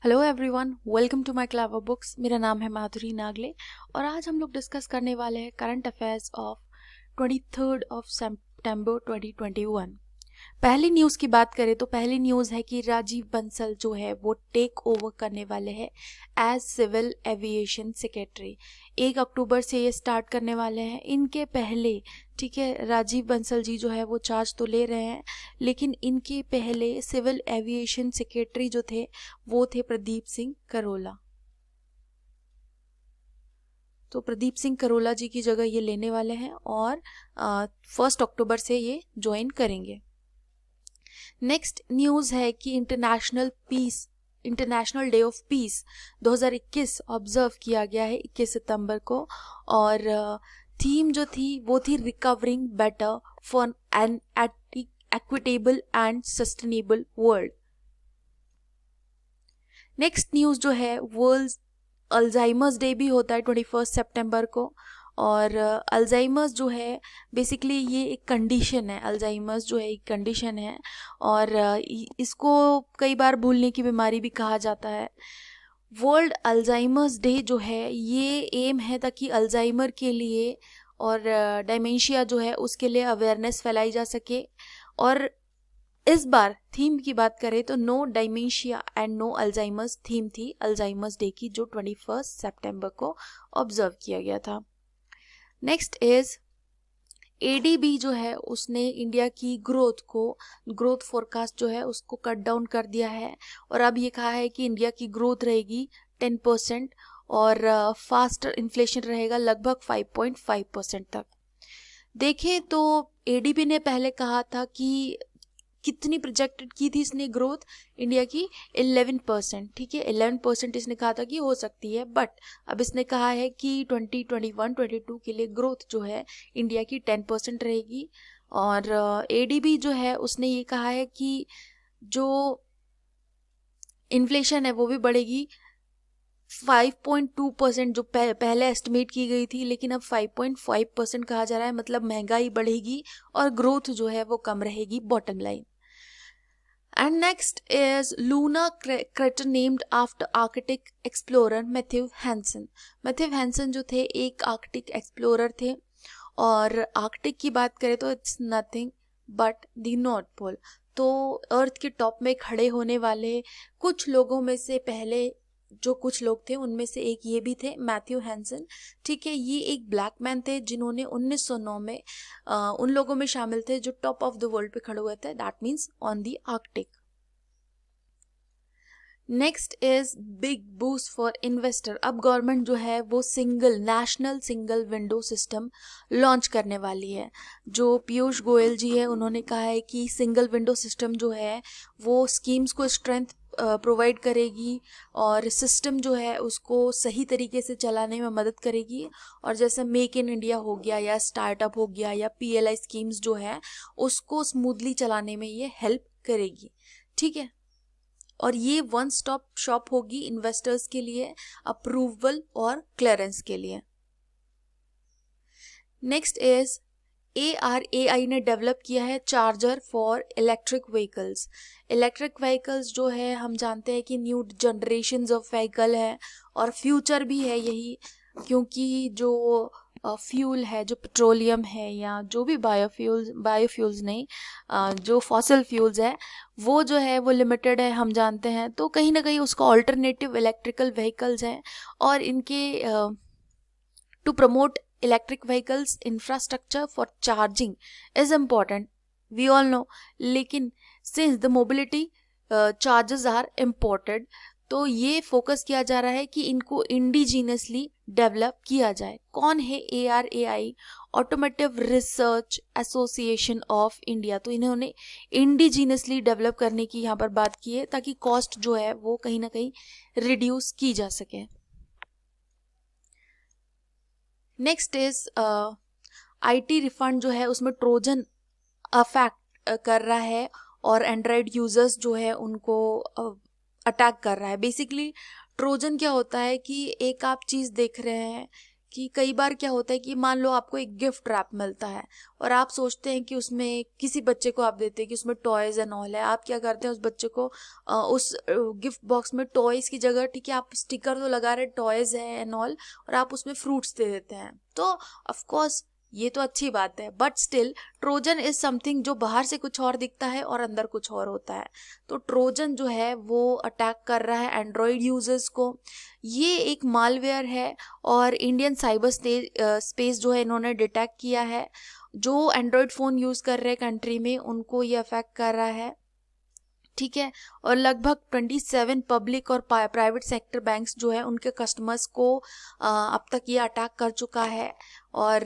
Hello everyone, welcome to my clever books. मेरा नाम है माधुरी नागले और आज हम लोग डिस्कस करने वाले हैं करंट अफेयर्स ऑफ 23 सितंबर 2021। पहली न्यूज़ की बात करें तो पहली न्यूज़ है कि राजीव बंसल जो है वो टेक ओवर करने वाले हैं एज सिविल एविएशन सेक्रेटरी। 1 अक्टूबर से ये स्टार्ट करने वाले हैं। इनके पहले ठीक है, राजीव बंसल जी जो है वो चार्ज तो ले रहे हैं, लेकिन इनके पहले सिविल एविएशन सेक्रेटरी जो थे वो थे प्रदीप सिंह करोला। तो प्रदीप सिंह करोला जी की जगह ये लेने वाले हैं और 1 अक्टूबर से ये ज्वाइन करेंगे। नेक्स्ट न्यूज़ है कि international day of peace 2021 observe किया गया है 21 सितंबर को, और थीम जो थी वो थी recovering better for an equitable and sustainable world. Next news जो है वर्ल्ड अल्जाइमर्स डे भी होता है 21 सितंबर को। और अल्जाइमर्स जो है बेसिकली ये एक कंडीशन है। अल्जाइमर्स जो है एक कंडीशन है और इसको कई बार भूलने की बीमारी भी कहा जाता है। वर्ल्ड अल्जाइमर्स डे जो है ये एम है ताकि अल्जाइमर के लिए और डायमेंशिया जो है उसके लिए अवेयरनेस फैलाई जा सके। और इस बार थीम की बात करें तो no dementia and no Alzheimer's theme थी अल्जाइमर्स डे की, जो 21 सितंबर को ऑब्जर्व किया गया था। नेक्स्ट इज एडीबी जो है उसने इंडिया की ग्रोथ फोरकास्ट जो है उसको कट डाउन कर दिया है और अब ये कहा है कि इंडिया की ग्रोथ रहेगी 10% और फास्टर इन्फ्लेशन रहेगा लगभग 5.5% तक। देखें तो एडीबी ने पहले कहा था कि कितनी प्रोजेक्टेड की थी इसने ग्रोथ इंडिया की 11%। ठीक है, 11% इसने कहा था कि हो सकती है, बट अब इसने कहा है कि 2021-22 के लिए ग्रोथ जो है इंडिया की 10% रहेगी। और एडीबी जो है उसने ये कहा है कि जो इन्फ्लेशन है वो भी बढ़ेगी 5.2%, जो पहले एस्टिमेट की गई थी, लेकिन अब 5.5% कहा जा रहा है। मतलब महंगाई बढ़ेगी और ग्रोथ जो है वो कम रहेगी, bottom line. And next is Luna crater named after Arctic explorer Matthew Hansen। Matthew Hansen जो थे एक आर्कटिक एक्सप्लोरर थे और आर्कटिक की बात करें तो it's nothing but the north pole. तो अर्थ के टॉप में खड़े होने वाले कुछ लोगों में से पहले जो कुछ लोग थे उनमें से एक ये भी थे, मैथ्यू हैंसन। ठीक है, ये एक ब्लैक मैन थे जिन्होंने 1909 में उन लोगों में शामिल थे जो टॉप ऑफ द वर्ल्ड पे खड़े हुए थे, that means on the Arctic. Next is big boost for investor. अब गवर्नमेंट जो है वो national single window system launch करने वाली है। जो पीयूष गोयल जी है उन्होंने कहा है कि सिंगल विंडो सिस्टम जो है वो स्कीम्स को स्ट्रेंथ प्रोवाइड करेगी और सिस्टम जो है उसको सही तरीके से चलाने में मदद करेगी। और जैसे मेक इन इंडिया हो गया या स्टार्टअप हो गया या पीएलआई स्कीम्स जो है उसको स्मूथली चलाने में ये हेल्प करेगी। ठीक है, और ये वन स्टॉप शॉप होगी इन्वेस्टर्स के लिए, अप्रूवल और क्लियरेंस के लिए। नेक्स्ट इज ARAI ने डेवलप किया है charger for electric vehicles. Electric vehicles जो है हम जानते हैं कि न्यू जनरेशन्स ऑफ व्हीकल है और फ्यूचर भी है यही, क्योंकि जो फ्यूल है, जो पेट्रोलियम है या जो भी बायोफ्यूल्स नहीं, जो फॉसिल फ्यूल्स है वो जो है वो लिमिटेड है हम जानते हैं। तो कहीं ना कहीं उसका ऑल्टरनेटिव इलेक्ट्रिकल व्हीकल्स हैं और इनके to promote electric vehicles infrastructure for charging is important, we all know, लेकिन since the mobility charges are imported, तो ये फोकस किया जा रहा है कि इनको इंडिजीनियसली डेवलप किया जाए। कौन है ARAI? Automotive research association of India. तो इन्होंने इंडिजीनियसली डेवलप करने की यहाँ पर बात की है ताकि कॉस्ट जो है वो कहीं ना कहीं रिड्यूस की जा सके। नेक्स्ट इज IT रिफंड जो है उसमें ट्रोजन अफेक्ट कर रहा है और एंड्रॉयड यूजर्स जो है उनको अटैक कर रहा है। बेसिकली ट्रोजन क्या होता है कि एक आप चीज़ देख रहे हैं कि कई बार क्या होता है कि मान लो आपको एक गिफ्ट रैप मिलता है और आप सोचते हैं कि उसमें किसी बच्चे को आप देते हैं कि उसमें टॉयज एंड ऑल है, आप क्या करते हैं उस बच्चे को उस गिफ्ट बॉक्स में टॉयज की जगह, ठीक है, आप स्टिकर तो लगा रहे टॉयज है एंड ऑल, और आप उसमें फ्रूट्स दे देते हैं। तो ऑफ कोर्स ये तो अच्छी बात है, but still Trojan is something जो बाहर से कुछ और दिखता है और अंदर कुछ और होता है। तो ट्रोजन जो है वो अटैक कर रहा है एंड्रॉयड यूजर्स को। ये एक मालवेयर है और इंडियन साइबर स्पेस जो है इन्होंने डिटेक्ट किया है। जो एंड्रॉयड फ़ोन यूज़ कर रहे हैं कंट्री में उनको ये अफेक्ट कर रहा है, ठीक है। और लगभग 27 पब्लिक और प्राइवेट सेक्टर बैंक्स जो है उनके कस्टमर्स को अब तक ये अटैक कर चुका है। और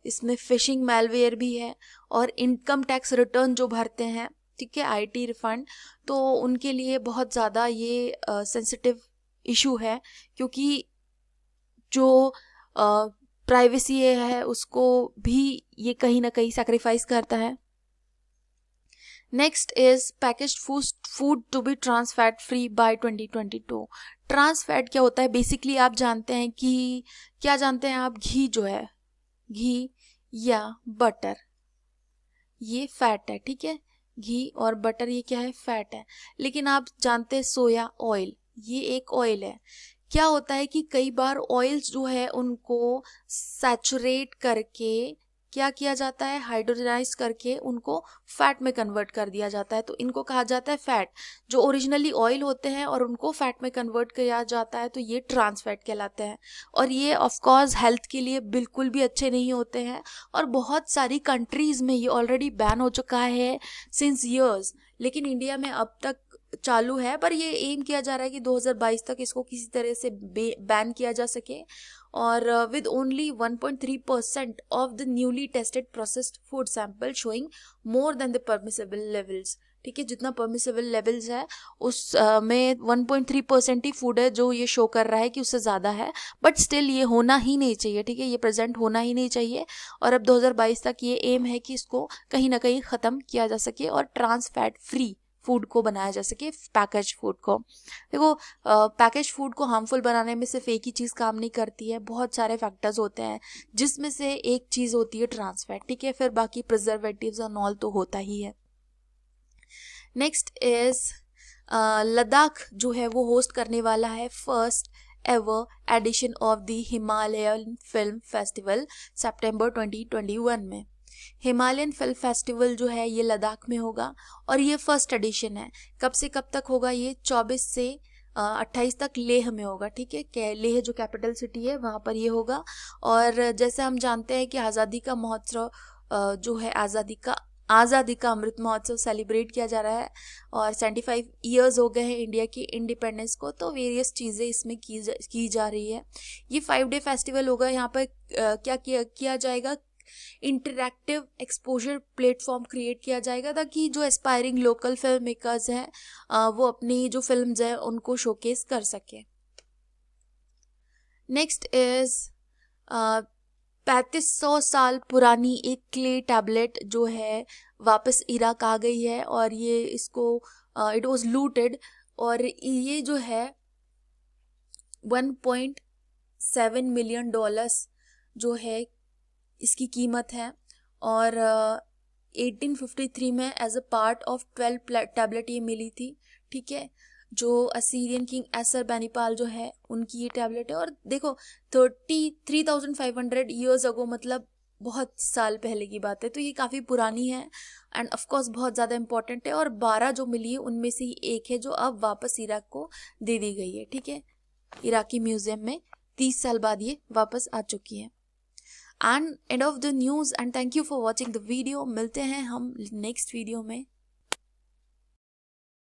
इसमें फिशिंग मैलवेयर भी है और इनकम टैक्स रिटर्न जो भरते हैं, ठीक है, आईटी रिफंड, तो उनके लिए बहुत ज़्यादा ये सेंसिटिव इशू है, क्योंकि जो प्राइवेसी है उसको भी ये कहीं ना कहीं सैक्रिफाइस करता है। Next is packaged food to be trans fat free by 2022। Trans fat क्या होता है? बेसिकली आप जानते हैं कि क्या जानते हैं आप? घी जो है, घी या बटर, ये फैट है, ठीक है। घी और बटर ये क्या है? फैट है। लेकिन आप जानते हैं सोया ऑयल, ये एक ऑयल है। क्या होता है कि कई बार ऑयल्स जो है उनको सैचुरेट करके क्या किया जाता है? हाइड्रोजनाइज करके उनको फैट में कन्वर्ट कर दिया जाता है, तो इनको कहा जाता है फैट। जो ओरिजिनली ऑयल होते हैं और उनको फैट में कन्वर्ट किया जाता है तो ये ट्रांस फैट कहलाते हैं। और ये ऑफ कोर्स हेल्थ के लिए बिल्कुल भी अच्छे नहीं होते हैं और बहुत सारी कंट्रीज में ये ऑलरेडी बैन हो चुका है सिंस ईयर्स, लेकिन इंडिया में अब तक चालू है। पर ये एम किया जा रहा है कि 2022 तक इसको किसी तरह से बैन किया जा सके। और with only 1.3% of the newly tested processed food sample showing more than the permissible levels, ठीक है, जितना परमिसेबल लेवल्स है उस में 1.3% ही फूड है जो ये शो कर रहा है कि उससे ज़्यादा है। बट स्टिल ये होना ही नहीं चाहिए, ठीक है, ये प्रेजेंट होना ही नहीं चाहिए। और अब 2022 तक ये एम है कि इसको कहीं ना कहीं ख़त्म किया जा सके और ट्रांस फैट फ्री फूड को बनाया जा सके, पैकेज फूड को। देखो पैकेज फूड को हार्मफुल बनाने में सिर्फ एक ही चीज़ काम नहीं करती है, बहुत सारे फैक्टर्स होते हैं जिसमें से एक चीज़ होती है ट्रांस फैट, ठीक है, फिर बाकी प्रिजर्वेटिव्स और ऑल तो होता ही है। नेक्स्ट इज लद्दाख जो है वो होस्ट करने वाला है first ever edition of the Himalayan film festival सितंबर 2021 में। हिमालयन फिल्म फेस्टिवल जो है ये लद्दाख में होगा और ये फर्स्ट एडिशन है। कब से कब तक होगा? ये 24 से 28 तक लेह में होगा, ठीक है, लेह जो कैपिटल सिटी है वहाँ पर ये होगा। और जैसे हम जानते हैं कि आज़ादी का महोत्सव जो है आज़ादी का अमृत महोत्सव सेलिब्रेट किया जा रहा है और 75 ईयर्स हो गए हैं इंडिया की इंडिपेंडेंस को, तो वेरियस चीज़ें इसमें की जा रही है। ये 5 डे फेस्टिवल होगा। यहाँ पर क्या किया जाएगा? इंटरैक्टिव एक्सपोजर प्लेटफॉर्म क्रिएट किया जाएगा ताकि जो एस्पायरिंग लोकल फिल्म मेकर्स हैं वो अपनी जो फिल्म्स हैं उनको शोकेस कर सके। नेक्स्ट इज 3500 साल पुरानी एक क्ले टैबलेट जो है वापस इराक आ गई है और ये इसको इट वाज लूटेड और ये जो है 1.7 मिलियन डॉलर्स जो है इसकी कीमत है। और 1853 में as a part of 12 tablet ये मिली थी, ठीक है, जो असीरियन किंग एसर बेनीपाल जो है उनकी ये टैबलेट है। और देखो 33,500 ईयर्स अगो, मतलब बहुत साल पहले की बात है, तो ये काफ़ी पुरानी है एंड ऑफ कोर्स बहुत ज़्यादा इंपॉर्टेंट है। और 12 जो मिली है उनमें से ही एक है जो अब वापस इराक को दे दी गई है, ठीक है, इराकी म्यूजियम में 30 साल बाद ये वापस आ चुकी है। And end of the news and thank you for watching the video. मिलते हैं हम नेक्स्ट वीडियो में।